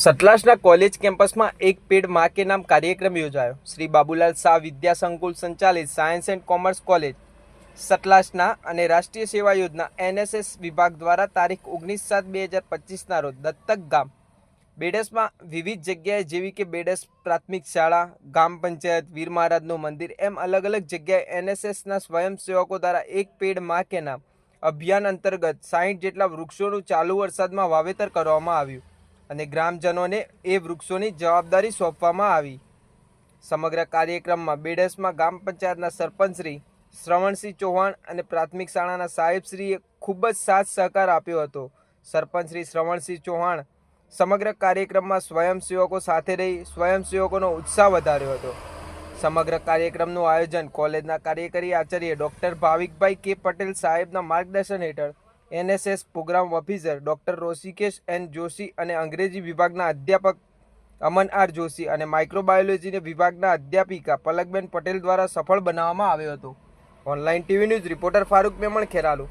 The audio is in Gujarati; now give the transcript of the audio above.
सतलाजના કોલેજ કેમ્પસમાં એક પેડ માં કે નામ કાર્યક્રમ યોજાયો। શ્રી બાબુલાલ શાહ વિદ્યા સંકુલ સંચાલિત સાયન્સ એન્ડ કોમર્સ કોલેજ સતલાજના અને રાષ્ટ્રીય સેવા યોજના NSS વિભાગ દ્વારા તારીખ 19/7/2025ના રોજ દત્તક ગામ બેડસમાં વિવિધ જગ્યાએ જેવી કે બેડસ પ્રાથમિક શાળા, ગામ પંચાયત, વીર મહારાજનું મંદિર એમ અલગ અલગ જગ્યાએ NSSના સ્વયંસેવકો દ્વારા એક પેડ માં કે નામ અભિયાન અંતર્ગત 60 જેટલા વૃક્ષોનું ચાલુ વરસાદમાં વાવેતર કરવામાં આવ્યું અને ગ્રામજનોને એ વૃક્ષોની જવાબદારી સોંપવામાં આવી। સમગ્ર કાર્યક્રમમાં બેડસમાં ગામ પંચાયતના સરપંચ શ્રી શ્રવણસિંહ ચૌહાણ અને પ્રાથમિક શાળાના સાહેબશ્રીએ ખૂબ જ સાથ સહકાર આપ્યો હતો। સરપંચ શ્રી શ્રવણસિંહ ચૌહાણ સમગ્ર કાર્યક્રમમાં સ્વયંસેવકો સાથે રહી સ્વયંસેવકોનો ઉત્સાહ વધાર્યો હતો। સમગ્ર કાર્યક્રમનું આયોજન કોલેજના કાર્યકારી આચાર્ય ડૉક્ટર ભાવિકભાઈ કે પટેલ સાહેબના માર્ગદર્શન હેઠળ NSS program officer doctor Rishikesh N Joshi અને અંગ્રેજી વિભાગના અધ્યાપક અમન આર જોશી અને માઇક્રોબાયોલોજી વિભાગના અધ્યાપિકા પલકબેન પટેલ દ્વારા સફળ બનાવવામાં આવ્યો હતો। Online TV news reporter Farooq Memon Kheralu.